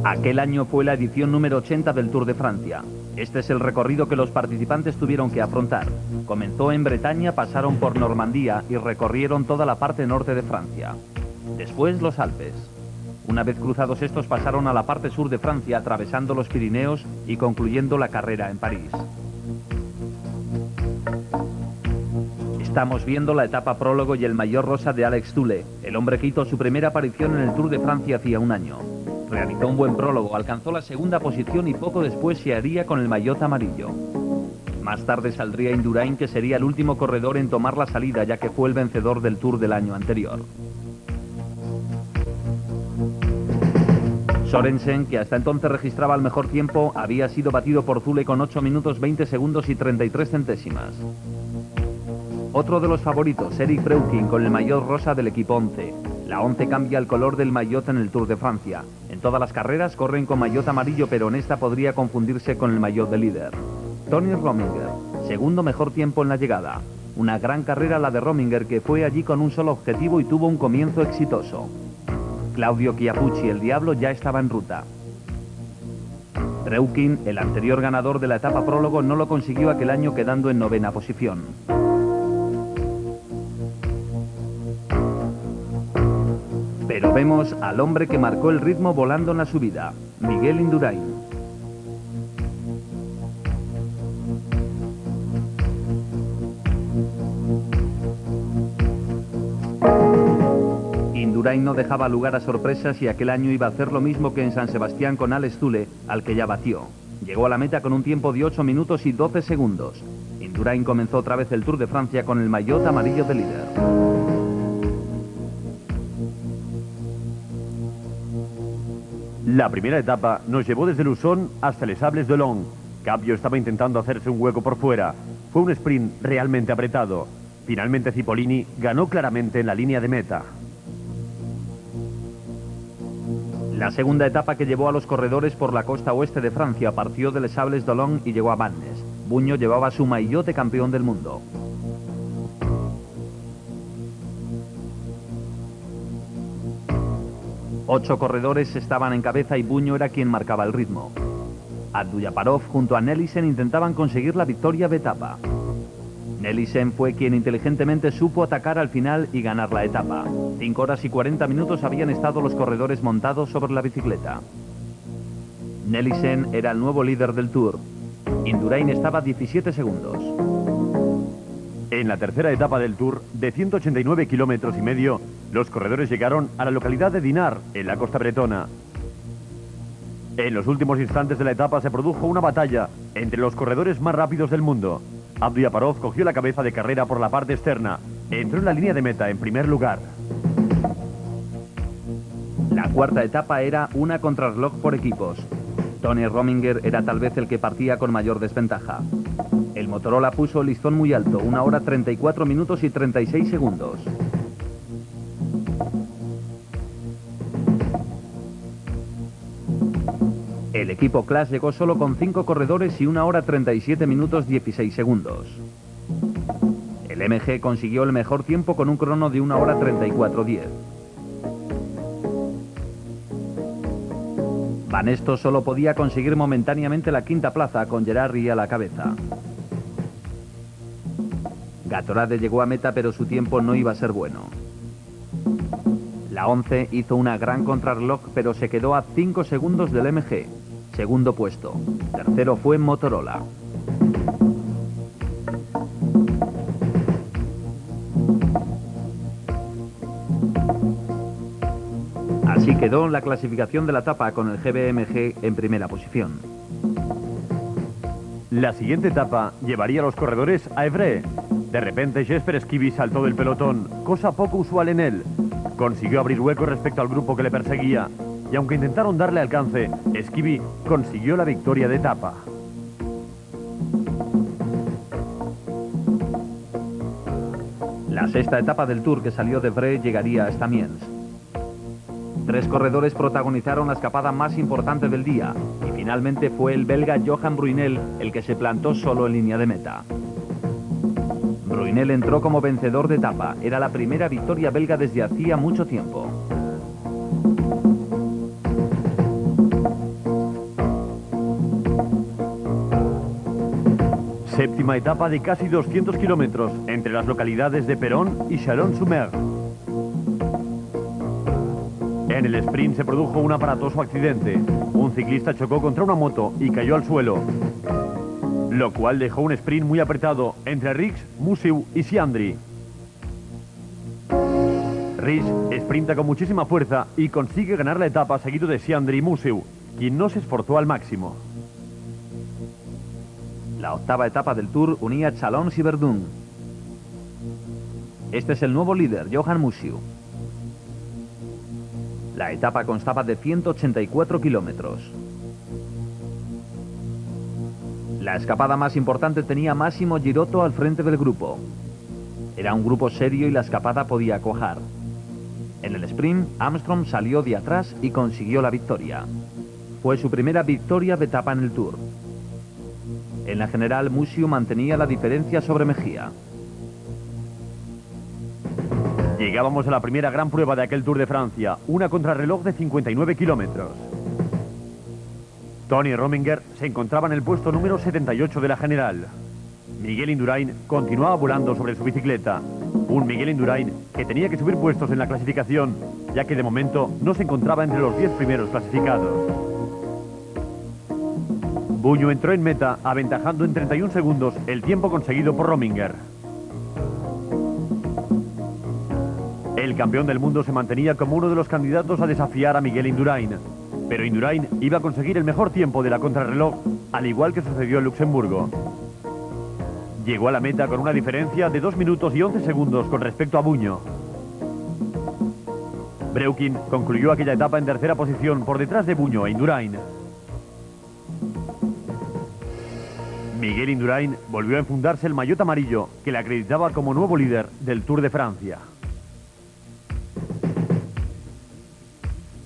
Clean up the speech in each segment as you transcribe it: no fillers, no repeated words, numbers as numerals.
Aquel año fue la edición número 80 del Tour de Francia. Este es el recorrido que los participantes tuvieron que afrontar. Comenzó en Bretaña, pasaron por Normandía y recorrieron toda la parte norte de Francia. Después los Alpes. Una vez cruzados estos pasaron a la parte sur de Francia, atravesando los Pirineos y concluyendo la carrera en París. Estamos viendo la etapa prólogo y el maillot rosa de Alex Zülle, el hombre que hizo su primera aparición en el Tour de Francia hacía un año. Realizó un buen prólogo, alcanzó la segunda posición y poco después se haría con el maillot amarillo. Más tarde saldría Indurain, que sería el último corredor en tomar la salida, ya que fue el vencedor del Tour del año anterior. Sorensen, que hasta entonces registraba el mejor tiempo, había sido batido por Zülle con 8 minutos 20 segundos y 33 centésimas. Otro de los favoritos, Eric Breuking, con el maillot rosa del equipo 11. La 11 cambia el color del maillot en el Tour de Francia. En todas las carreras corren con maillot amarillo, pero en esta podría confundirse con el maillot de líder. Tony Rominger, segundo mejor tiempo en la llegada. Una gran carrera la de Rominger, que fue allí con un solo objetivo y tuvo un comienzo exitoso. Claudio Chiappucci, el Diablo, ya estaba en ruta. Breuking, el anterior ganador de la etapa prólogo, no lo consiguió aquel año, quedando en 9ª posición. Pero vemos al hombre que marcó el ritmo volando en la subida, Miguel Indurain. Indurain no dejaba lugar a sorpresas y aquel año iba a hacer lo mismo que en San Sebastián con Alex Zülle, al que ya batió. Llegó a la meta con un tiempo de 8 minutos y 12 segundos. Indurain comenzó otra vez el Tour de Francia con el maillot amarillo de líder. La primera etapa nos llevó desde Luzón hasta Les Sables-d'Olonne. Capio estaba intentando hacerse un hueco por fuera. Fue un sprint realmente apretado. Finalmente Cipollini ganó claramente en la línea de meta. La segunda etapa, que llevó a los corredores por la costa oeste de Francia, partió de Les Sables-d'Olonne y llegó a Vannes. Buño llevaba su maillot de campeón del mundo. Ocho corredores estaban en cabeza y Buño era quien marcaba el ritmo. Abdujaparov junto a Nelissen intentaban conseguir la victoria de etapa. Nelissen fue quien inteligentemente supo atacar al final y ganar la etapa. 5 horas y 40 minutos habían estado los corredores montados sobre la bicicleta. Nelissen era el nuevo líder del Tour. Indurain estaba a 17 segundos. En la tercera etapa del Tour, de 189 kilómetros y medio, los corredores llegaron a la localidad de Dinard, en la costa bretona. En los últimos instantes de la etapa se produjo una batalla entre los corredores más rápidos del mundo. Abdujaparov cogió la cabeza de carrera por la parte externa. Entró en la línea de meta en primer lugar. La cuarta etapa era una contrarreloj por equipos. Tony Rominger era tal vez el que partía con mayor desventaja. El Motorola puso el listón muy alto, 1 hora 34 minutos y 36 segundos. El equipo Class llegó solo con 5 corredores y 1 hora 37 minutos 16 segundos. El MG consiguió el mejor tiempo con un crono de 1 hora 34:10. Banesto solo podía conseguir momentáneamente la quinta plaza, con Gerardi a la cabeza. Gatorade llegó a meta, pero su tiempo no iba a ser bueno. La 11 hizo una gran contrarreloj, pero se quedó a 5 segundos del MG. Segundo puesto. Tercero fue Motorola. Así quedó la clasificación de la etapa, con el GBMG en primera posición. La siguiente etapa llevaría a los corredores a Évreux. De repente Jesper Esquivi saltó del pelotón, cosa poco usual en él. Consiguió abrir hueco respecto al grupo que le perseguía, y aunque intentaron darle alcance, Esquivi consiguió la victoria de etapa. La sexta etapa del Tour, que salió de Évreux, llegaría hasta Amiens. 3 corredores protagonizaron la escapada más importante del día, y finalmente fue el belga Johan Brunel el que se plantó solo en línea de meta. Brunel entró como vencedor de etapa. Era la primera victoria belga desde hacía mucho tiempo. Séptima etapa de casi 200 kilómetros entre las localidades de Perón y Chalon-sur-Mer. En el sprint se produjo un aparatoso accidente. Un ciclista chocó contra una moto y cayó al suelo, lo cual dejó un sprint muy apretado entre Rix, Musiu y Siandri. Rix sprinta con muchísima fuerza y consigue ganar la etapa seguido de Siandri y Musiu, quien no se esforzó al máximo. La octava etapa del Tour unía Chalons y Verdun. Este es el nuevo líder, Johan Musiu. La etapa constaba de 184 kilómetros. La escapada más importante tenía Massimo Girotto al frente del grupo. Era un grupo serio y la escapada podía cuajar. En el sprint, Armstrong salió de atrás y consiguió la victoria. Fue su primera victoria de etapa en el Tour. En la general, Musiu mantenía la diferencia sobre Mejía. Llegábamos a la primera gran prueba de aquel Tour de Francia, una contrarreloj de 59 kilómetros. Tony Rominger se encontraba en el puesto número 78 de la general. Miguel Indurain continuaba volando sobre su bicicleta. Un Miguel Indurain que tenía que subir puestos en la clasificación, ya que de momento no se encontraba entre los 10 primeros clasificados. Buño entró en meta, aventajando en 31 segundos el tiempo conseguido por Rominger. El campeón del mundo se mantenía como uno de los candidatos a desafiar a Miguel Indurain, pero Indurain iba a conseguir el mejor tiempo de la contrarreloj, al igual que sucedió en Luxemburgo. Llegó a la meta con una diferencia de 2 minutos y 11 segundos con respecto a Buño. Breukin concluyó aquella etapa en tercera posición por detrás de Buño e Indurain. Miguel Indurain volvió a enfundarse el maillot amarillo que le acreditaba como nuevo líder del Tour de Francia.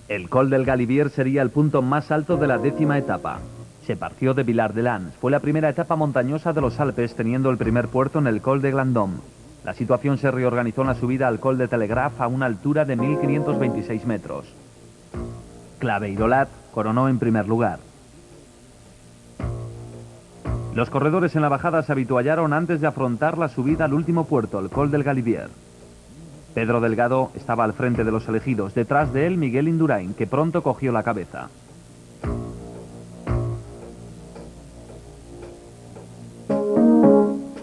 El Col del Galibier sería el punto más alto de la 10ª etapa. Se partió de Villard-de-Lans. Fue la primera etapa montañosa de los Alpes, teniendo el primer puerto en el Col de Glandon. La situación se reorganizó en la subida al Col de Telegraph a una altura de 1526 metros. Claveyrolat coronó en primer lugar. Los corredores en la bajada se habituallaron antes de afrontar la subida al último puerto, el Col del Galibier. Pedro Delgado estaba al frente de los elegidos, detrás de él Miguel Indurain, que pronto cogió la cabeza.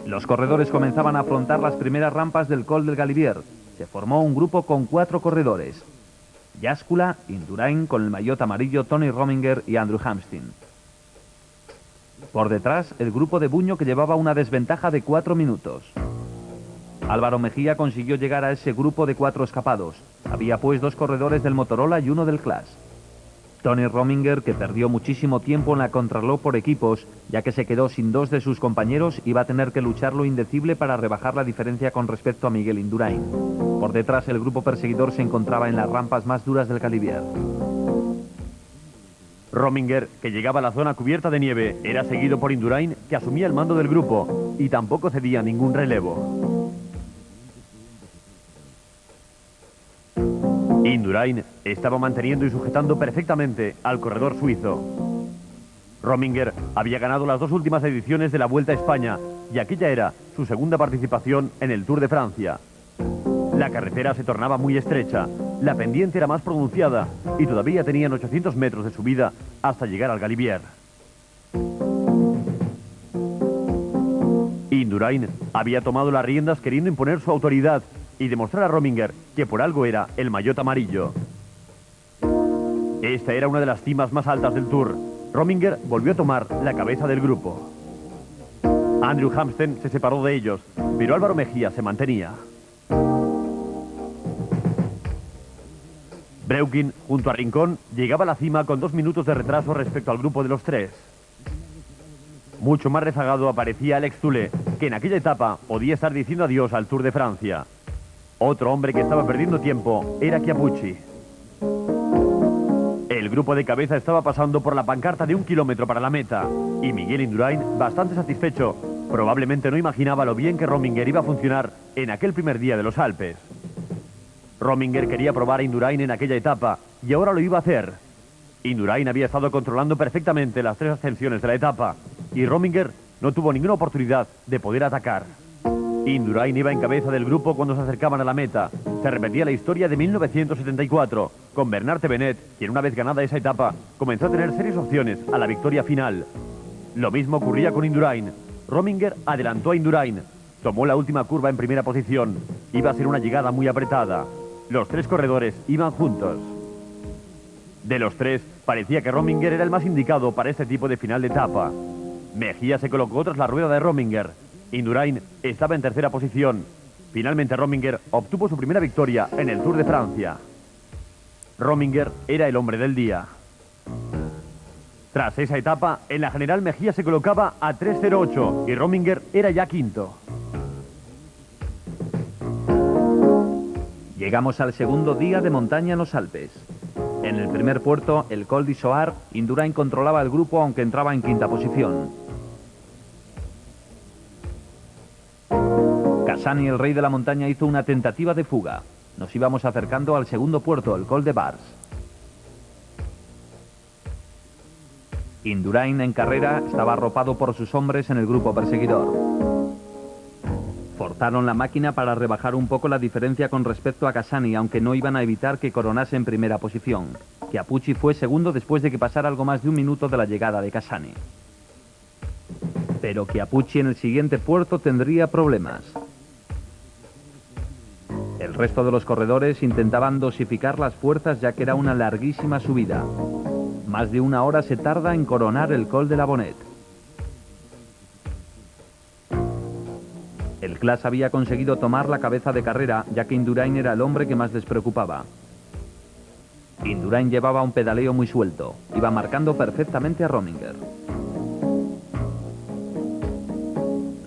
Los corredores comenzaban a afrontar las primeras rampas del Col del Galibier. Se formó un grupo con 4 corredores: Yáscula, Indurain, con el maillot amarillo Tony Rominger y Andrew Hamstin. Por detrás, el grupo de Buño, que llevaba una desventaja de 4 minutos. Álvaro Mejía consiguió llegar a ese grupo de 4 escapados. Había pues 2 corredores del Motorola y 1 del Clash. Tony Rominger, que perdió muchísimo tiempo en la contrarreloj por equipos, ya que se quedó sin 2 de sus compañeros, iba a tener que luchar lo indecible para rebajar la diferencia con respecto a Miguel Indurain. Por detrás, el grupo perseguidor se encontraba en las rampas más duras del Galibier. Rominger, que llegaba a la zona cubierta de nieve, era seguido por Indurain, que asumía el mando del grupo y tampoco cedía ningún relevo. Indurain estaba manteniendo y sujetando perfectamente al corredor suizo. Rominger había ganado las 2 últimas ediciones de la Vuelta a España y aquella era su segunda participación en el Tour de Francia. La carretera se tornaba muy estrecha, la pendiente era más pronunciada y todavía tenían 800 metros de subida hasta llegar al Galibier. Indurain había tomado las riendas queriendo imponer su autoridad y demostrar a Rominger que por algo era el maillot amarillo. Esta era una de las cimas más altas del Tour. Rominger volvió a tomar la cabeza del grupo. Andrew Hamstin se separó de ellos, pero Álvaro Mejía se mantenía. Breukin, junto a Rincón, llegaba a la cima con 2 minutos de retraso respecto al grupo de los 3. Mucho más rezagado aparecía Alex Zule, que en aquella etapa podía estar diciendo adiós al Tour de Francia. Otro hombre que estaba perdiendo tiempo era Chiappucci. El grupo de cabeza estaba pasando por la pancarta de 1 kilómetro para la meta, y Miguel Indurain, bastante satisfecho, probablemente no imaginaba lo bien que Rominger iba a funcionar en aquel primer día de los Alpes. Rominger quería probar a Indurain en aquella etapa, y ahora lo iba a hacer. Indurain había estado controlando perfectamente las 3 ascensiones de la etapa, y Rominger no tuvo ninguna oportunidad de poder atacar. Indurain iba en cabeza del grupo cuando se acercaban a la meta. Se repetía la historia de 1974, con Bernard Tevenet, quien una vez ganada esa etapa, comenzó a tener serias opciones a la victoria final. Lo mismo ocurría con Indurain. Rominger adelantó a Indurain. Tomó la última curva en primera posición. Iba a ser una llegada muy apretada. Los tres corredores iban juntos. De los tres, parecía que Rominger era el más indicado para este tipo de final de etapa. Mejía se colocó tras la rueda de Rominger. Indurain estaba en tercera posición. Finalmente Rominger obtuvo su primera victoria en el Tour de Francia. Rominger era el hombre del día. Tras esa etapa, en la general Mejía se colocaba a 3:08 y Rominger era ya quinto. Llegamos al segundo día de montaña en los Alpes. En el primer puerto, el Col d'Issoar, Indurain controlaba el grupo aunque entraba en quinta posición. Cassani, el rey de la montaña, hizo una tentativa de fuga. Nos íbamos acercando al segundo puerto, el Col de Bars. Indurain en carrera estaba arropado por sus hombres en el grupo perseguidor. Forzaron la máquina para rebajar un poco la diferencia con respecto a Cassani, aunque no iban a evitar que coronase en primera posición. Chiappucci fue segundo después de que pasara algo más de un minuto de la llegada de Cassani. Pero Chiappucci en el siguiente puerto tendría problemas. El resto de los corredores intentaban dosificar las fuerzas ya que era una larguísima subida. Más de una hora se tarda en coronar el Col de la Bonette. El Claas había conseguido tomar la cabeza de carrera, ya que Indurain era el hombre que más les preocupaba. Indurain llevaba un pedaleo muy suelto. Iba marcando perfectamente a Rominger.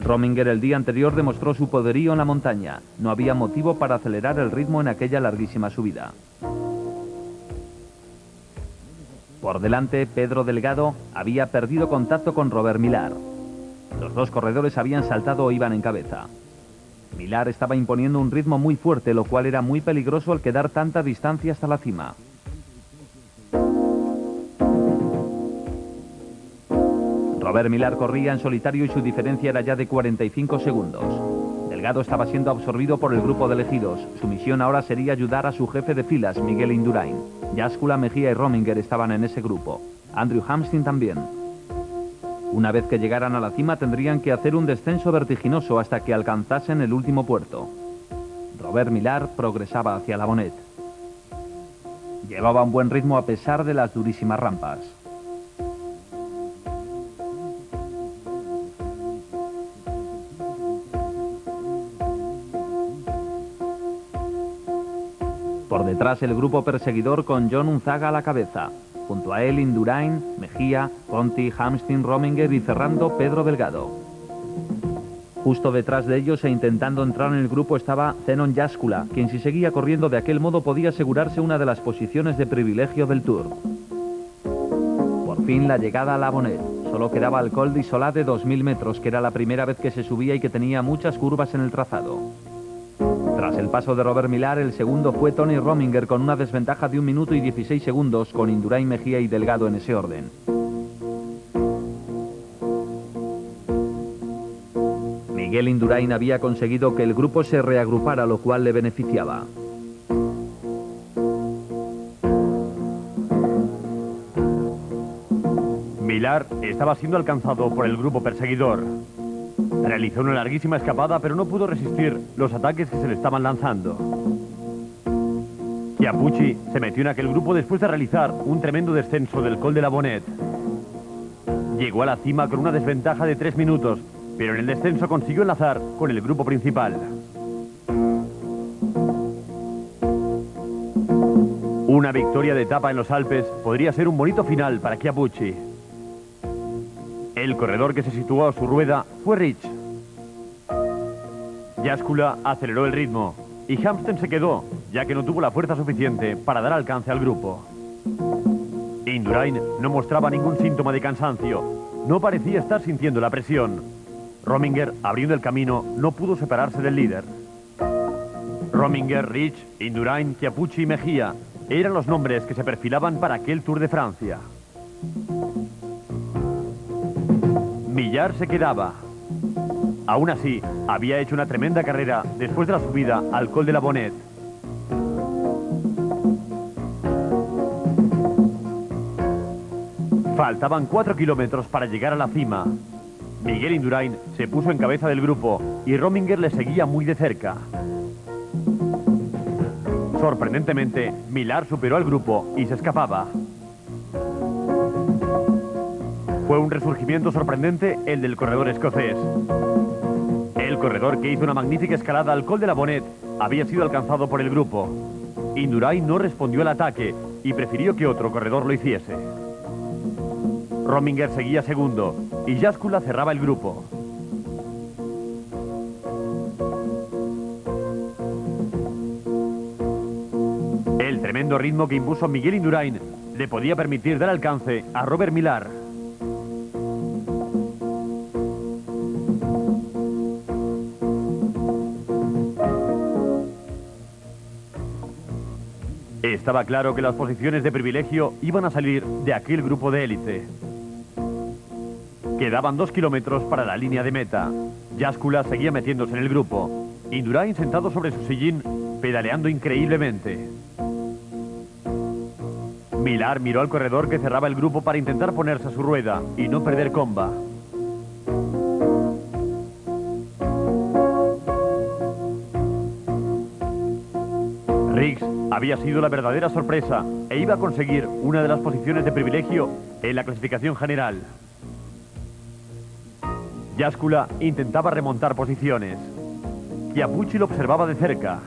Rominger el día anterior demostró su poderío en la montaña. No había motivo para acelerar el ritmo en aquella larguísima subida. Por delante, Pedro Delgado había perdido contacto con Robert Millar. Los dos corredores habían saltado o iban en cabeza. Millar estaba imponiendo un ritmo muy fuerte, lo cual era muy peligroso al quedar tanta distancia hasta la cima. Robert Millar corría en solitario y su diferencia era ya de 45 segundos. Delgado estaba siendo absorbido por el grupo de elegidos. Su misión ahora sería ayudar a su jefe de filas, Miguel Indurain. Yáscula, Mejía y Rominger estaban en ese grupo. Andrew Hamstin también. Una vez que llegaran a la cima tendrían que hacer un descenso vertiginoso hasta que alcanzasen el último puerto. Robert Millar progresaba hacia la Bonette. Llevaba un buen ritmo a pesar de las durísimas rampas. Por detrás el grupo perseguidor con John Unzaga a la cabeza. Junto a él Indurain, Mejía, Conti, Hamstin, Rominger y cerrando Pedro Delgado. Justo detrás de ellos e intentando entrar en el grupo estaba Zenon Yáscula, quien si seguía corriendo de aquel modo podía asegurarse una de las posiciones de privilegio del Tour. Por fin la llegada a la Bonette. Solo quedaba el Col d'Issolat de 2000 metros, que era la primera vez que se subía y que tenía muchas curvas en el trazado. Tras el paso de Robert Millar, el segundo fue Tony Rominger con una desventaja de 1 minuto y 16 segundos, con Indurain, Mejía y Delgado en ese orden. Miguel Indurain había conseguido que el grupo se reagrupara, lo cual le beneficiaba. Millar estaba siendo alcanzado por el grupo perseguidor. Realizó una larguísima escapada, pero no pudo resistir los ataques que se le estaban lanzando. Chiappucci se metió en aquel grupo después de realizar un tremendo descenso del Col de la Bonette. Llegó a la cima con una desventaja de 3 minutos, pero en el descenso consiguió enlazar con el grupo principal. Una victoria de etapa en los Alpes podría ser un bonito final para Chiappucci. El corredor que se situó a su rueda fue Rich. Yáscula aceleró el ritmo y Hamstin se quedó, ya que no tuvo la fuerza suficiente para dar alcance al grupo. Indurain no mostraba ningún síntoma de cansancio, no parecía estar sintiendo la presión. Rominger, abriendo el camino, no pudo separarse del líder. Rominger, Rich, Indurain, Chiappucci y Mejía eran los nombres que se perfilaban para aquel Tour de Francia. Millar se quedaba. Aún así, había hecho una tremenda carrera después de la subida al Col de la Bonnet. Faltaban 4 kilómetros para llegar a la cima. Miguel Indurain se puso en cabeza del grupo y Rominger le seguía muy de cerca. Sorprendentemente, Millar superó al grupo y se escapaba. Fue un resurgimiento sorprendente el del corredor escocés. El corredor que hizo una magnífica escalada al Col de la Bonnet había sido alcanzado por el grupo. Indurain no respondió al ataque y prefirió que otro corredor lo hiciese. Rominger seguía segundo y Jaskula cerraba el grupo. El tremendo ritmo que impuso Miguel Indurain le podía permitir dar alcance a Robert Millar. Estaba claro que las posiciones de privilegio iban a salir de aquel grupo de élite. Quedaban 2 kilómetros para la línea de meta. Jaskula seguía metiéndose en el grupo. Indurain sentado sobre su sillín, pedaleando increíblemente. Millar miró al corredor que cerraba el grupo para intentar ponerse a su rueda y no perder comba. Riggs había sido la verdadera sorpresa e iba a conseguir una de las posiciones de privilegio en la clasificación general. Jaskula intentaba remontar posiciones. Chiappucci lo observaba de cerca.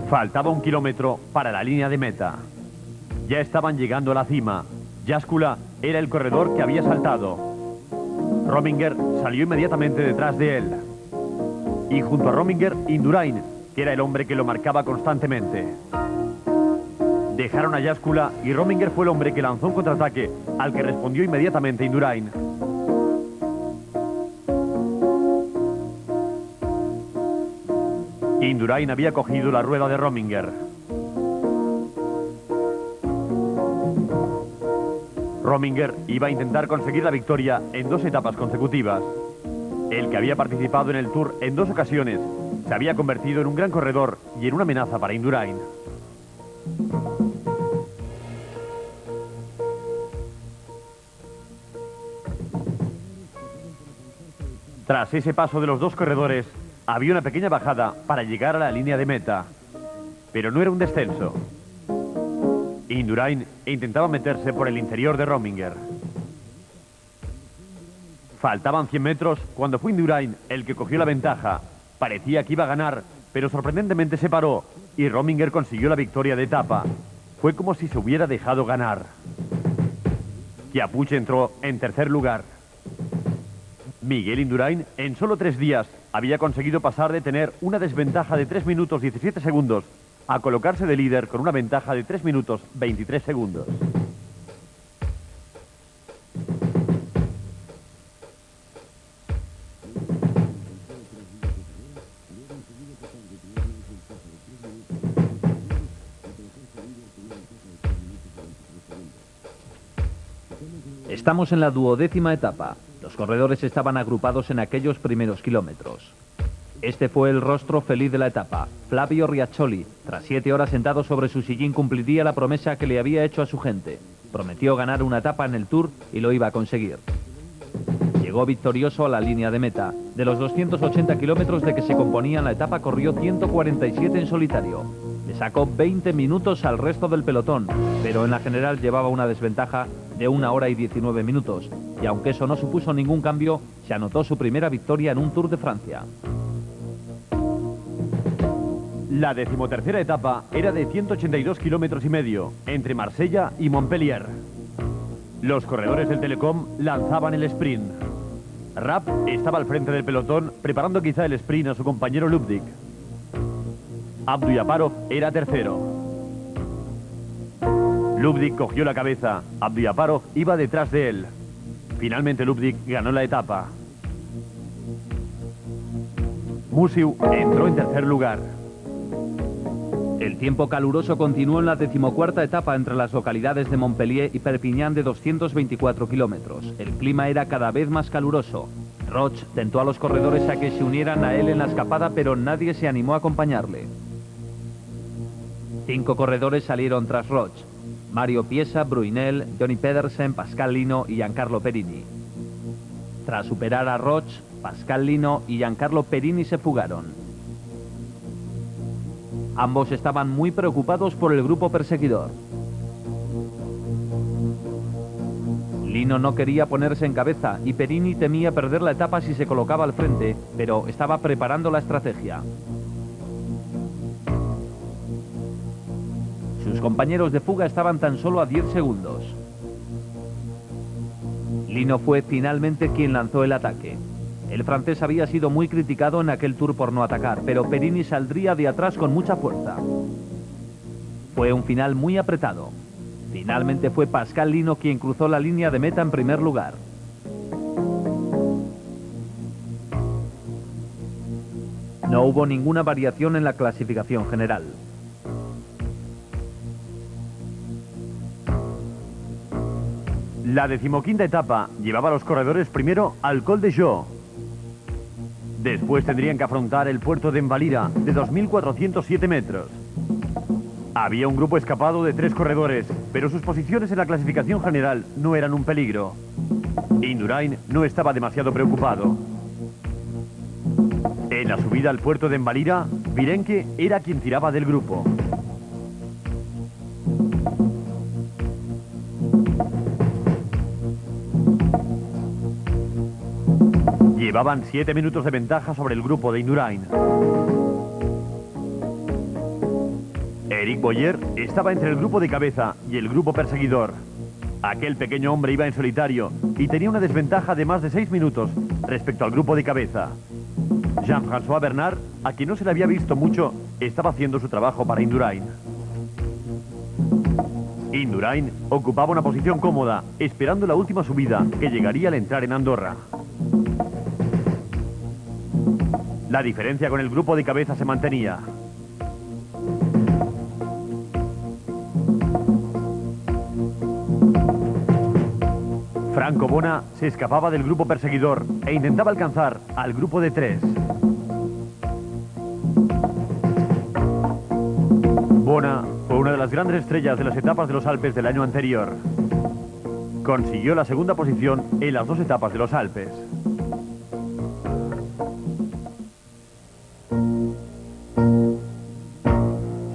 Faltaba 1 kilómetro para la línea de meta. Ya estaban llegando a la cima. Jaskula era el corredor que había saltado. Rominger salió inmediatamente detrás de él. Y junto a Rominger, Indurain, que era el hombre que lo marcaba constantemente. Dejaron a Jaskula y Rominger fue el hombre que lanzó un contraataque al que respondió inmediatamente Indurain. Indurain había cogido la rueda de Rominger. Rominger iba a intentar conseguir la victoria en 2 etapas consecutivas. El que había participado en el Tour en 2 ocasiones se había convertido en un gran corredor y en una amenaza para Indurain. Tras ese paso de los 2 corredores, había una pequeña bajada para llegar a la línea de meta. Pero no era un descenso. Indurain intentaba meterse por el interior de Rominger. Faltaban 100 metros cuando fue Indurain el que cogió la ventaja. Parecía que iba a ganar, pero sorprendentemente se paró y Rominger consiguió la victoria de etapa. Fue como si se hubiera dejado ganar. Chiappucci entró en tercer lugar. Miguel Indurain, en solo 3 días, había conseguido pasar de tener una desventaja de 3 minutos 17 segundos a colocarse de líder con una ventaja de 3 minutos 23 segundos. Estamos en la 12ª etapa. Los corredores estaban agrupados en aquellos primeros kilómetros. Este fue el rostro feliz de la etapa. Flavio Riaccioli, tras 7 horas sentado sobre su sillín, cumpliría la promesa que le había hecho a su gente. Prometió ganar una etapa en el Tour y lo iba a conseguir. Llegó victorioso a la línea de meta. De los 280 kilómetros de que se componía la etapa, corrió 147 en solitario. Le sacó 20 minutos al resto del pelotón, pero en la general llevaba una desventaja de 1 hora y 19 minutos. Y aunque eso no supuso ningún cambio, se anotó su primera victoria en un Tour de Francia. La 13ª etapa era de 182 kilómetros y medio, entre Marsella y Montpellier. Los corredores del Telecom lanzaban el sprint. Rapp estaba al frente del pelotón, preparando quizá el sprint a su compañero Lubdik. Abdujaparov era tercero. Lubdik cogió la cabeza. Abdujaparov iba detrás de él. Finalmente Lubdik ganó la etapa. Musiu entró en tercer lugar. El tiempo caluroso continuó en la 14ª etapa entre las localidades de Montpellier y Perpiñán de 224 kilómetros. El clima era cada vez más caluroso. Roche tentó a los corredores a que se unieran a él en la escapada, pero nadie se animó a acompañarle. 5 corredores salieron tras Roche: Mario Piesa, Brunel, Johnny Pedersen, Pascal Lino y Giancarlo Perini. Tras superar a Roche, Pascal Lino y Giancarlo Perini se fugaron. Ambos estaban muy preocupados por el grupo perseguidor. Lino no quería ponerse en cabeza y Perini temía perder la etapa si se colocaba al frente, pero estaba preparando la estrategia. Sus compañeros de fuga estaban tan solo a 10 segundos. Lino fue finalmente quien lanzó el ataque. El francés había sido muy criticado en aquel Tour por no atacar, pero Perini saldría de atrás con mucha fuerza. Fue un final muy apretado. Finalmente fue Pascal Lino quien cruzó la línea de meta en primer lugar. No hubo ninguna variación en la clasificación general. La 15ª etapa llevaba a los corredores primero al Col de Joux. Después tendrían que afrontar el puerto de Envalira, de 2.407 metros. Había un grupo escapado de 3 corredores, pero sus posiciones en la clasificación general no eran un peligro. Indurain no estaba demasiado preocupado. En la subida al puerto de Envalira, Virenque era quien tiraba del grupo. Llevaban 7 minutos de ventaja sobre el grupo de Indurain. Eric Boyer estaba entre el grupo de cabeza y el grupo perseguidor. Aquel pequeño hombre iba en solitario y tenía una desventaja de más de 6 minutos respecto al grupo de cabeza. Jean-François Bernard, a quien no se le había visto mucho, estaba haciendo su trabajo para Indurain. Indurain ocupaba una posición cómoda, esperando la última subida que llegaría al entrar en Andorra. La diferencia con el grupo de cabeza se mantenía. Franco Bona se escapaba del grupo perseguidor e intentaba alcanzar al grupo de 3. Bona fue una de las grandes estrellas de las etapas de los Alpes del año anterior. Consiguió la segunda posición en las 2 etapas de los Alpes.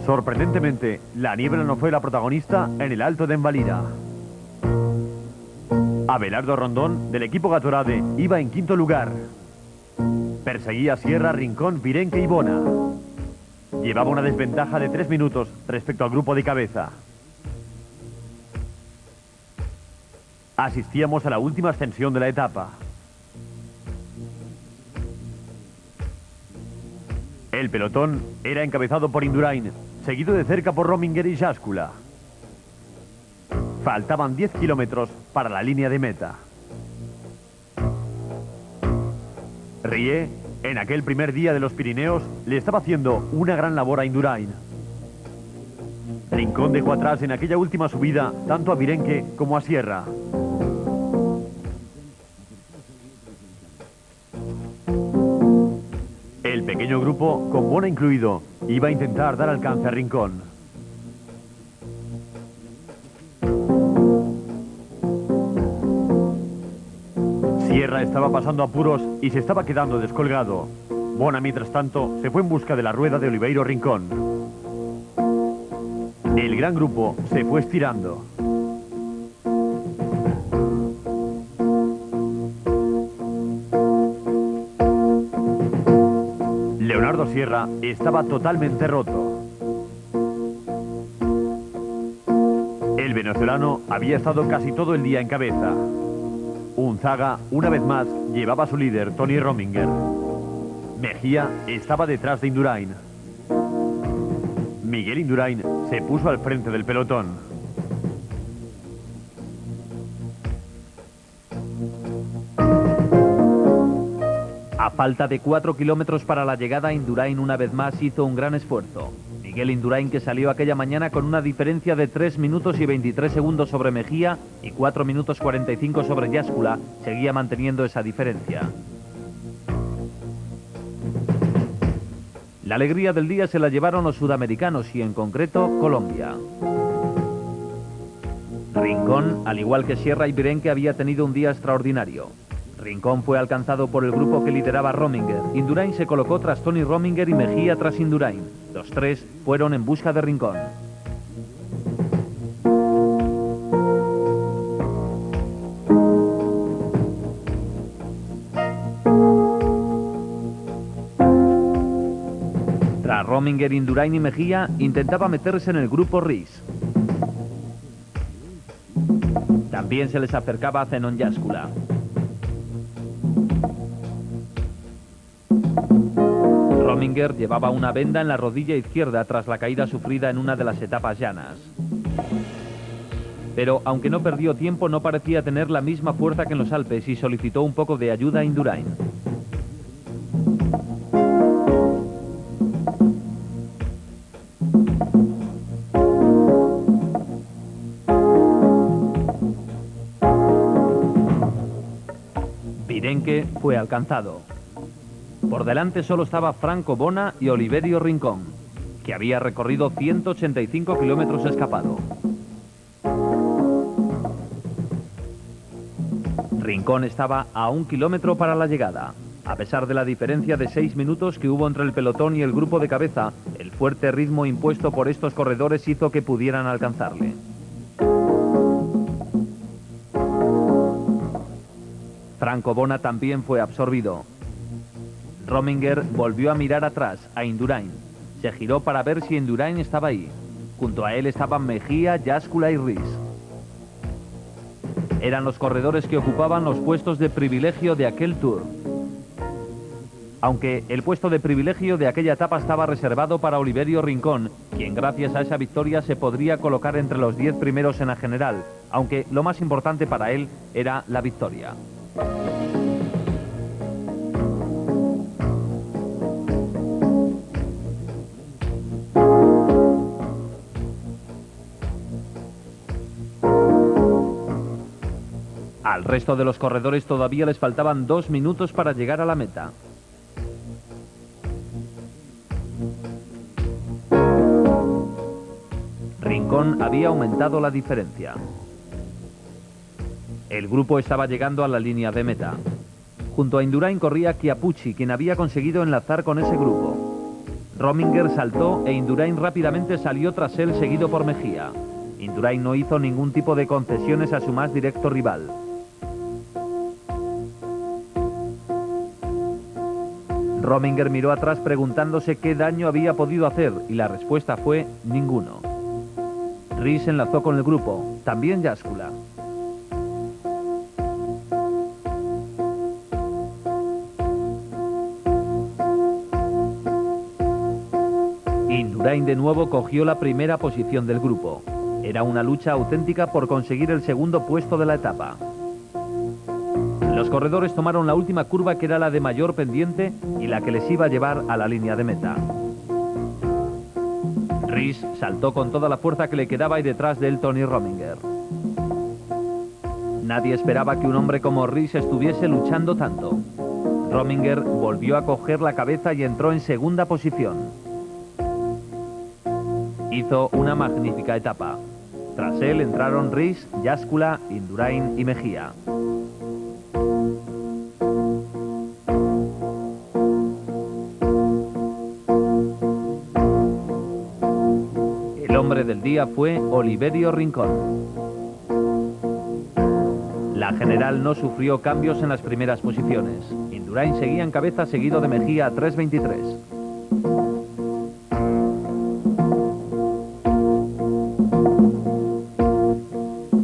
Sorprendentemente, la niebla no fue la protagonista en el Alto de Envalira. Abelardo Rondón, del equipo Gatorade, iba en 5º lugar. Perseguía Sierra, Rincón, Virenque y Bona. Llevaba una desventaja de 3 minutos respecto al grupo de cabeza. Asistíamos a la última ascensión de la etapa. El pelotón era encabezado por Indurain, seguido de cerca por Rominger y Jáscula. Faltaban 10 kilómetros para la línea de meta. Rie, en aquel primer día de los Pirineos, le estaba haciendo una gran labor a Indurain. Rincón dejó atrás en aquella última subida tanto a Virenque como a Sierra. El pequeño grupo, con Bona incluido, iba a intentar dar alcance a Rincón. Sierra estaba pasando apuros y se estaba quedando descolgado. Bona, mientras tanto, se fue en busca de la rueda de Oliveiro Rincón. El gran grupo se fue estirando. Leonardo Sierra estaba totalmente roto. El venezolano había estado casi todo el día en cabeza. Unzaga, una vez más, llevaba a su líder, Tony Rominger. Mejía estaba detrás de Indurain. Miguel Indurain se puso al frente del pelotón. A falta de 4 kilómetros para la llegada, Indurain una vez más hizo un gran esfuerzo. Miguel Indurain, que salió aquella mañana con una diferencia de 3 minutos y 23 segundos sobre Mejía y 4 minutos 45 sobre Yáscula, seguía manteniendo esa diferencia. La alegría del día se la llevaron los sudamericanos y en concreto Colombia. Rincón, al igual que Sierra y Birenque, había tenido un día extraordinario. Rincón fue alcanzado por el grupo que lideraba Rominger. Indurain se colocó tras Tony Rominger y Mejía tras Indurain. Los tres fueron en busca de Rincón. Tras Rominger, Indurain y Mejía, intentaba meterse en el grupo Rys. También se les acercaba a Zenon Yáscula. Rominger llevaba una venda en la rodilla izquierda tras la caída sufrida en una de las etapas llanas. Pero aunque no perdió tiempo, no parecía tener la misma fuerza que en los Alpes y solicitó un poco de ayuda a Indurain. Birenque fue alcanzado. Por delante solo estaba Franco Bona y Oliverio Rincón, que había recorrido 185 kilómetros escapado. Rincón estaba a 1 kilómetro para la llegada. A pesar de la diferencia de 6 minutos que hubo entre el pelotón y el grupo de cabeza, el fuerte ritmo impuesto por estos corredores hizo que pudieran alcanzarle. Franco Bona también fue absorbido. Rominger volvió a mirar atrás, a Indurain. Se giró para ver si Indurain estaba ahí. Junto a él estaban Mejía, Yáscula y Rys. Eran los corredores que ocupaban los puestos de privilegio de aquel Tour. Aunque el puesto de privilegio de aquella etapa estaba reservado para Oliverio Rincón, quien gracias a esa victoria se podría colocar entre los 10 primeros en la general, aunque lo más importante para él era la victoria. Al resto de los corredores todavía les faltaban 2 minutos para llegar a la meta. Rincón había aumentado la diferencia. El grupo estaba llegando a la línea de meta. Junto a Indurain corría Chiappucci, quien había conseguido enlazar con ese grupo. Rominger saltó e Indurain rápidamente salió tras él, seguido por Mejía. Indurain no hizo ningún tipo de concesiones a su más directo rival. Rominger miró atrás preguntándose qué daño había podido hacer y la respuesta fue ninguno. Rys enlazó con el grupo, también Yáscula. Indurain de nuevo cogió la primera posición del grupo. Era una lucha auténtica por conseguir el segundo puesto de la etapa. Los corredores tomaron la última curva, que era la de mayor pendiente y la que les iba a llevar a la línea de meta. Rys saltó con toda la fuerza que le quedaba y detrás de él Tony Rominger. Nadie esperaba que un hombre como Rys estuviese luchando tanto. Rominger volvió a coger la cabeza y entró en segunda posición. Hizo una magnífica etapa. Tras él entraron Rys, Yáscula, Indurain y Mejía. El hombre del día fue Oliverio Rincón. La general no sufrió cambios en las primeras posiciones. Indurain seguía en cabeza, seguido de Mejía a 3:23.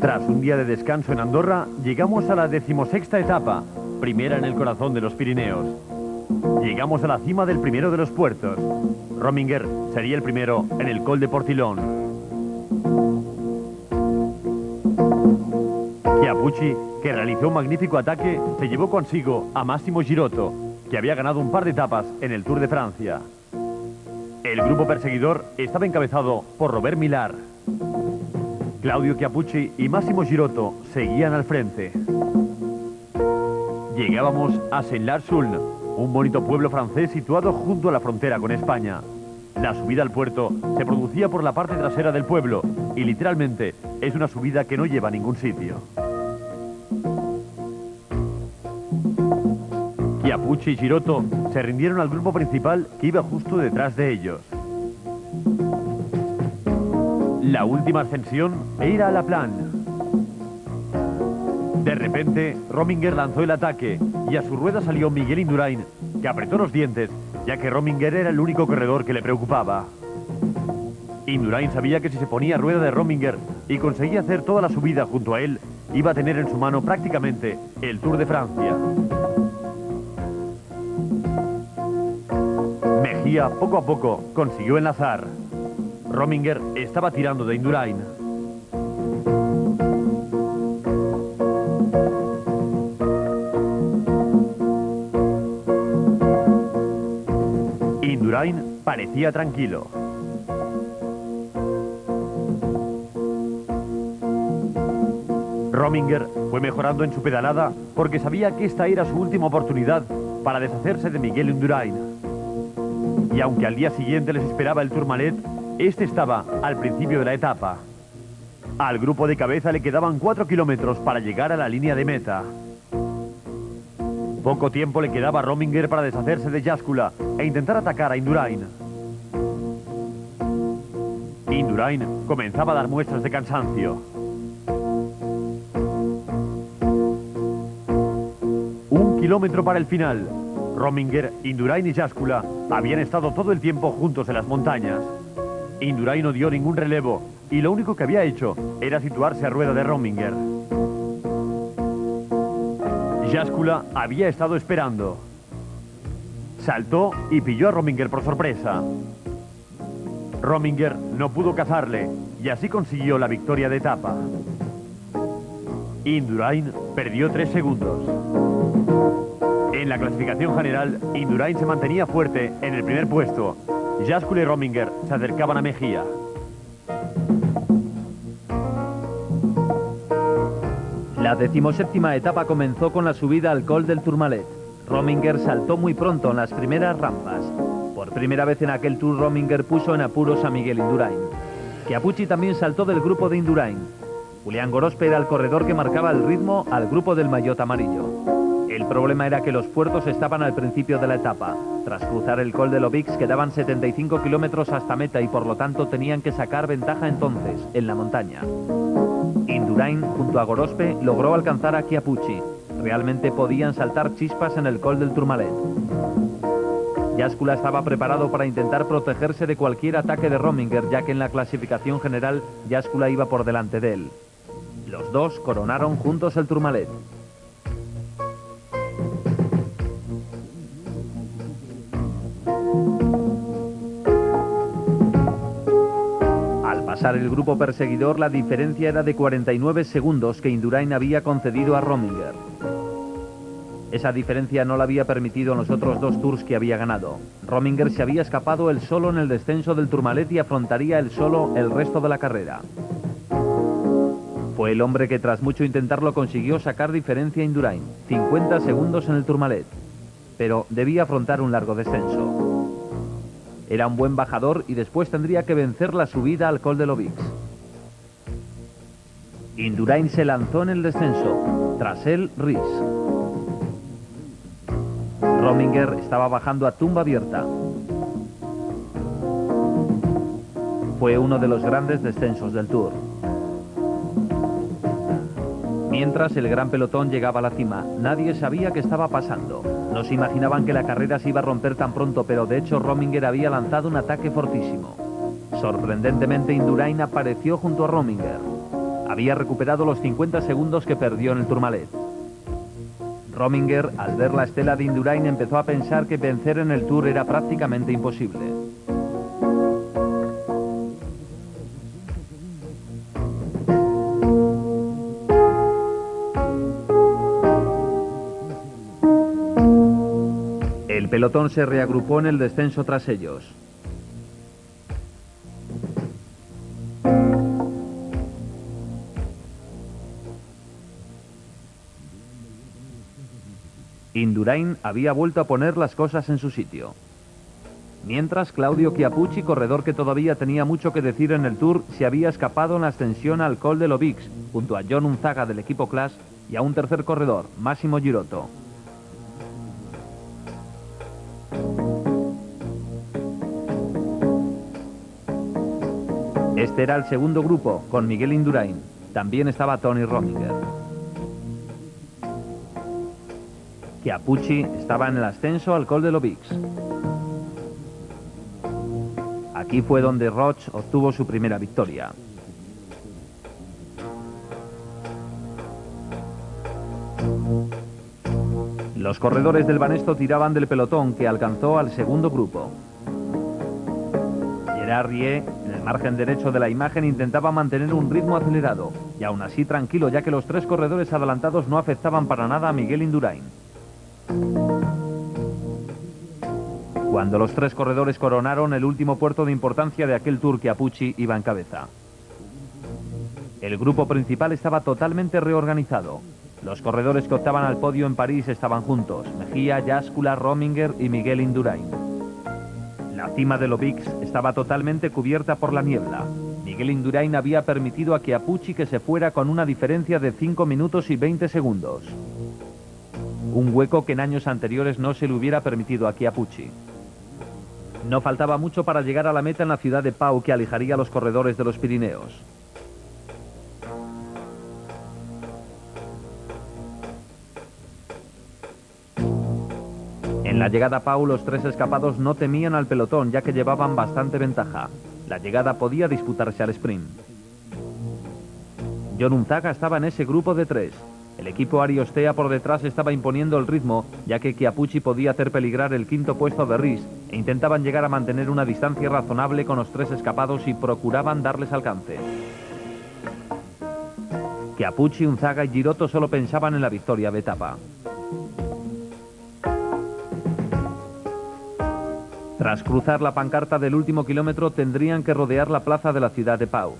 Tras un día de descanso en Andorra, llegamos a la 16ª etapa, primera en el corazón de los Pirineos. Llegamos a la cima del primero de los puertos. Rominger sería el primero en el Col de Portillon. Chiappucci, que realizó un magnífico ataque, se llevó consigo a Massimo Girotto. que había ganado un par de etapas en el Tour de Francia. El grupo perseguidor estaba encabezado por Robert Millar. Claudio Chiappucci y Massimo Girotto seguían al frente. Llegábamos a Saint-Lars-Suln, un bonito pueblo francés situado junto a la frontera con España. La subida al puerto se producía por la parte trasera del pueblo y literalmente es una subida que no lleva a ningún sitio. Chiappucci y Girotto se rindieron al grupo principal que iba justo detrás de ellos. La última ascensión era a la Plan. De repente, Rominger lanzó el ataque y a su rueda salió Miguel Indurain, que apretó los dientes, ya que Rominger era el único corredor que le preocupaba. Indurain sabía que si se ponía a rueda de Rominger y conseguía hacer toda la subida junto a él, iba a tener en su mano prácticamente el Tour de Francia. Mejía, poco a poco, consiguió enlazar. Rominger estaba tirando de Indurain. Indurain parecía tranquilo. Rominger fue mejorando en su pedalada porque sabía que esta era su última oportunidad para deshacerse de Miguel Indurain. Y aunque al día siguiente les esperaba el Tourmalet, este estaba al principio de la etapa. Al grupo de cabeza le quedaban 4 kilómetros para llegar a la línea de meta. Poco tiempo le quedaba a Rominger para deshacerse de Jáscula e intentar atacar a Indurain. Indurain comenzaba a dar muestras de cansancio. 1 kilómetro para el final. Rominger, Indurain y Jáscula habían estado todo el tiempo juntos en las montañas. Indurain no dio ningún relevo y lo único que había hecho era situarse a rueda de Rominger. Jáscula había estado esperando. Saltó y pilló a Rominger por sorpresa. Rominger no pudo cazarle y así consiguió la victoria de etapa. Indurain perdió 3 segundos. En la clasificación general, Indurain se mantenía fuerte en el primer puesto. Jáscula y Rominger se acercaban a Mejía. La 17ª etapa comenzó con la subida al Col del Tourmalet. Rominger saltó muy pronto en las primeras rampas. Por primera vez en aquel Tour, Rominger puso en apuros a Miguel Indurain. Chiappucci también saltó del grupo de Indurain. Julián Gorospe era el corredor que marcaba el ritmo al grupo del maillot amarillo. El problema era que los puertos estaban al principio de la etapa. Tras cruzar el Col de l'Aubix quedaban 75 kilómetros hasta meta y por lo tanto tenían que sacar ventaja entonces, en la montaña. Indurain, junto a Gorospe, logró alcanzar a Chiappucci. Realmente podían saltar chispas en el Col del Tourmalet. Jáscula estaba preparado para intentar protegerse de cualquier ataque de Rominger, ya que en la clasificación general Jáscula iba por delante de él. Los dos coronaron juntos el Tourmalet. Al pasar el grupo perseguidor, la diferencia era de 49 segundos que Indurain había concedido a Rominger. Esa diferencia no la había permitido en los otros 2 tours que había ganado. Rominger se había escapado él solo en el descenso del Tourmalet y afrontaría él solo el resto de la carrera. Fue el hombre que tras mucho intentarlo consiguió sacar diferencia a Indurain, 50 segundos en el Tourmalet, pero debía afrontar un largo descenso. Era un buen bajador y después tendría que vencer la subida al Col de l'Aubix. Indurain se lanzó en el descenso, tras él Ries. Rominger estaba bajando a tumba abierta. Fue uno de los grandes descensos del Tour. Mientras el gran pelotón llegaba a la cima, nadie sabía qué estaba pasando. No se imaginaban que la carrera se iba a romper tan pronto, pero de hecho Rominger había lanzado un ataque fortísimo. Sorprendentemente, Indurain apareció junto a Rominger. Había recuperado los 50 segundos que perdió en el Tourmalet. Rominger, al ver la estela de Indurain, empezó a pensar que vencer en el Tour era prácticamente imposible. El pelotón se reagrupó en el descenso tras ellos. Indurain había vuelto a poner las cosas en su sitio. Mientras, Claudio Chiappucci, corredor que todavía tenía mucho que decir en el Tour, se había escapado en la ascensión al Col de l'Obix, junto a John Unzaga del equipo Class y a un tercer corredor, Massimo Girotto. Este era el segundo grupo, con Miguel Indurain. También estaba Tony Rominger. Chiappucci estaba en el ascenso al Col de l'Obix. Aquí fue donde Roche obtuvo su primera victoria. Los corredores del Banesto tiraban del pelotón, que alcanzó al segundo grupo. Gerard Rie, en el margen derecho de la imagen, intentaba mantener un ritmo acelerado, y aún así tranquilo, ya que los tres corredores adelantados no afectaban para nada a Miguel Indurain. Cuando los tres corredores coronaron el último puerto de importancia de aquel Tour, Chiappucci iba en cabeza. El grupo principal estaba totalmente reorganizado. Los corredores que optaban al podio en París estaban juntos: Mejía, Yáscula, Rominger y Miguel Indurain. La cima de l'Obix estaba totalmente cubierta por la niebla. Miguel Indurain había permitido a Chiappucci que se fuera con una diferencia de 5 minutos y 20 segundos. Un hueco que en años anteriores no se le hubiera permitido a Chiappucci. No faltaba mucho para llegar a la meta en la ciudad de Pau, que alejaría a los corredores de los Pirineos. En la llegada a Pau, los tres escapados no temían al pelotón, ya que llevaban bastante ventaja. La llegada podía disputarse al sprint. John Unzaga estaba en ese grupo de tres. El equipo Ariostea por detrás estaba imponiendo el ritmo, ya que Chiappucci podía hacer peligrar el quinto puesto de Ries, e intentaban llegar a mantener una distancia razonable con los tres escapados y procuraban darles alcance. Chiappucci, Unzaga y Girotto solo pensaban en la victoria de etapa. Tras cruzar la pancarta del último kilómetro, tendrían que rodear la plaza de la ciudad de Pau.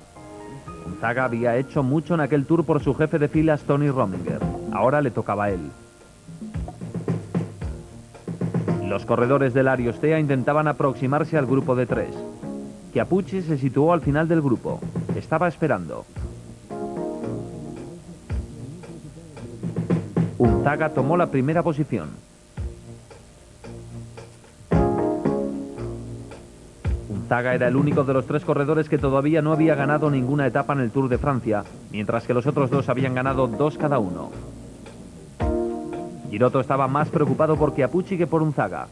Unzaga había hecho mucho en aquel Tour por su jefe de filas, Tony Rominger. Ahora le tocaba a él. Los corredores del Ariostea intentaban aproximarse al grupo de tres. Chiappucci se situó al final del grupo. Estaba esperando. Unzaga tomó la primera posición. Unzaga era el único de los tres corredores que todavía no había ganado ninguna etapa en el Tour de Francia, mientras que los otros dos habían ganado 2 cada uno. Girotto estaba más preocupado por Chiappucci que por Unzaga.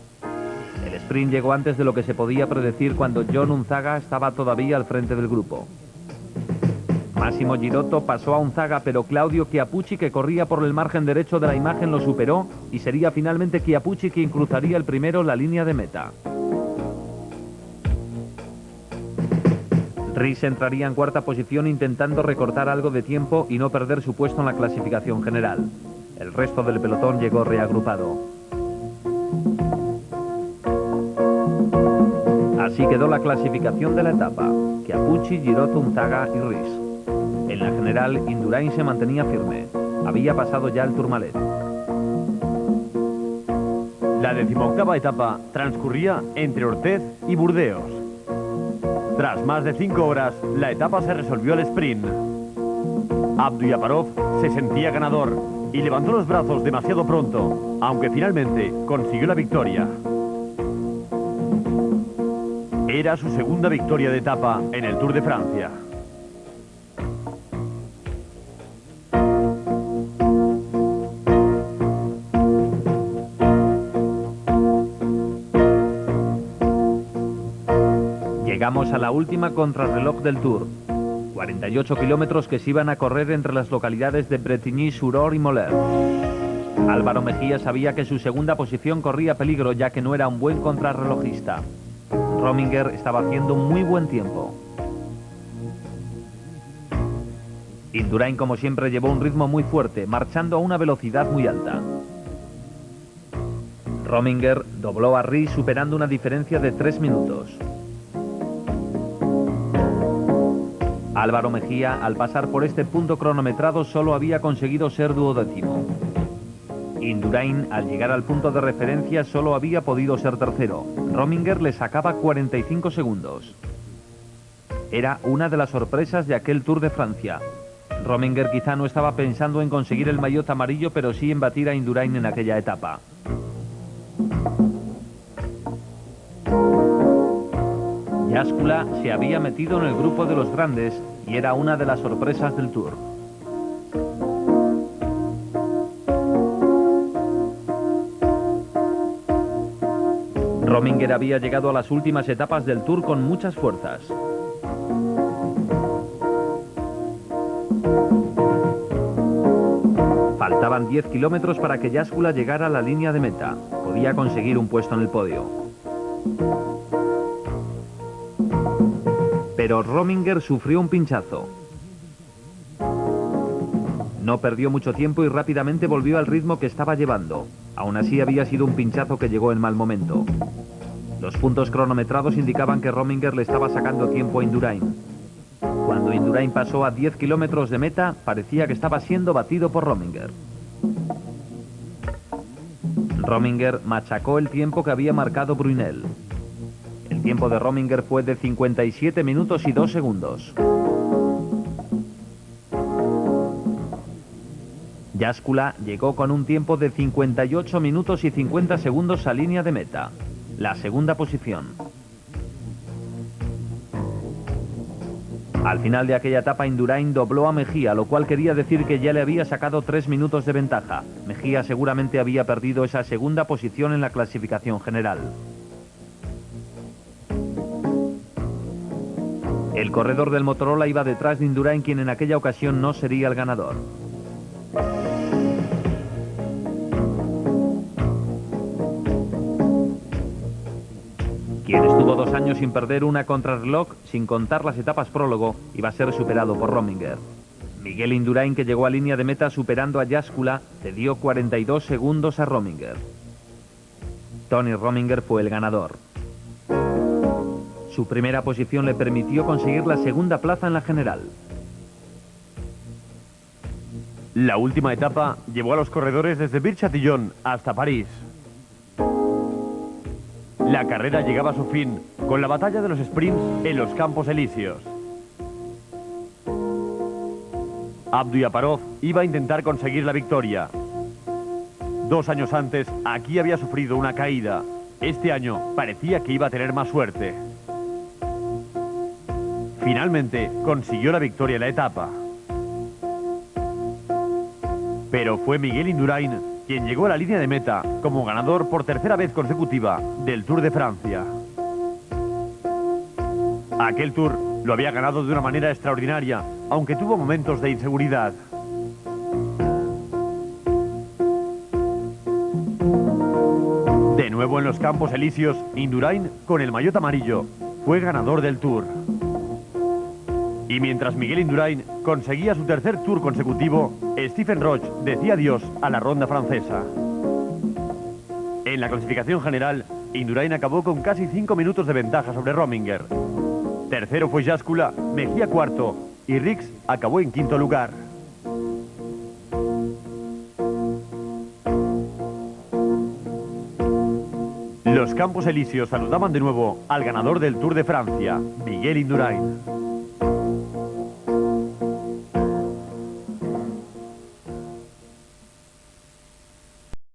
El sprint llegó antes de lo que se podía predecir, cuando John Unzaga estaba todavía al frente del grupo. Massimo Girotto pasó a Unzaga, pero Claudio Chiappucci, que corría por el margen derecho de la imagen, lo superó, y sería finalmente Chiappucci quien cruzaría el primero la línea de meta. Ries entraría en cuarta posición intentando recortar algo de tiempo y no perder su puesto en la clasificación general. El resto del pelotón llegó reagrupado. Así quedó la clasificación de la etapa: Chiappucci, Girotto, Unzaga y Ries. En la general, Indurain se mantenía firme. Había pasado ya el Tourmalet. La 18ª etapa transcurría entre Orthez y Burdeos. Tras más de 5 horas, la etapa se resolvió al sprint. Abduyaparov se sentía ganador y levantó los brazos demasiado pronto, aunque finalmente consiguió la victoria. Era su segunda victoria de etapa en el Tour de Francia. Llegamos a la última contrarreloj del Tour. 48 kilómetros que se iban a correr entre las localidades de Bretigny, Suror y Moler. Álvaro Mejía sabía que su segunda posición corría peligro, ya que no era un buen contrarrelojista. Rominger estaba haciendo un muy buen tiempo. Indurain, como siempre, llevó un ritmo muy fuerte, marchando a una velocidad muy alta. Rominger dobló a Ries superando una diferencia de 3 minutos. Álvaro Mejía, al pasar por este punto cronometrado, solo había conseguido ser duodécimo. Indurain, al llegar al punto de referencia, solo había podido ser tercero. Rominger le sacaba 45 segundos. Era una de las sorpresas de aquel Tour de Francia. Rominger quizá no estaba pensando en conseguir el maillot amarillo, pero sí en batir a Indurain en aquella etapa. Yáscula se había metido en el grupo de los grandes y era una de las sorpresas del Tour. Rominger había llegado a las últimas etapas del Tour con muchas fuerzas. Faltaban 10 kilómetros para que Yáscula llegara a la línea de meta. Podía conseguir un puesto en el podio. Pero Rominger sufrió un pinchazo. No perdió mucho tiempo y rápidamente volvió al ritmo que estaba llevando. Aún así había sido un pinchazo que llegó en mal momento. Los puntos cronometrados indicaban que Rominger le estaba sacando tiempo a Indurain. Cuando Indurain pasó a 10 kilómetros de meta, parecía que estaba siendo batido por Rominger. Rominger machacó el tiempo que había marcado Brunel. El tiempo de Rominger fue de 57 minutos y 2 segundos. Yáscula llegó con un tiempo de 58 minutos y 50 segundos a línea de meta, la segunda posición. Al final de aquella etapa, Indurain dobló a Mejía, lo cual quería decir que ya le había sacado 3 minutos de ventaja. Mejía seguramente había perdido esa segunda posición en la clasificación general. El corredor del Motorola iba detrás de Indurain, quien en aquella ocasión no sería el ganador. Quien estuvo 2 años sin perder una contrarreloj, sin contar las etapas prólogo, iba a ser superado por Rominger. Miguel Indurain, que llegó a línea de meta superando a Yáscula, cedió 42 segundos a Rominger. Tony Rominger fue el ganador. Su primera posición le permitió conseguir la segunda plaza en la general. La última etapa llevó a los corredores desde Bir-Châtillon hasta París. La carrera llegaba a su fin con la batalla de los sprints en los Campos Elíseos. Abduyaparov iba a intentar conseguir la victoria. 2 años antes, aquí había sufrido una caída. Este año parecía que iba a tener más suerte. Finalmente consiguió la victoria en la etapa. Pero fue Miguel Indurain quien llegó a la línea de meta como ganador por tercera vez consecutiva del Tour de Francia. Aquel Tour lo había ganado de una manera extraordinaria, aunque tuvo momentos de inseguridad. De nuevo en los Campos Elíseos, Indurain, con el maillot amarillo, fue ganador del Tour. Y mientras Miguel Indurain conseguía su tercer Tour consecutivo, Stephen Roche decía adiós a la ronda francesa. En la clasificación general, Indurain acabó con casi 5 minutos de ventaja sobre Rominger. Tercero fue Yáscula, Mejía cuarto y Ries acabó en quinto lugar. Los Campos Elíseos saludaban de nuevo al ganador del Tour de Francia, Miguel Indurain.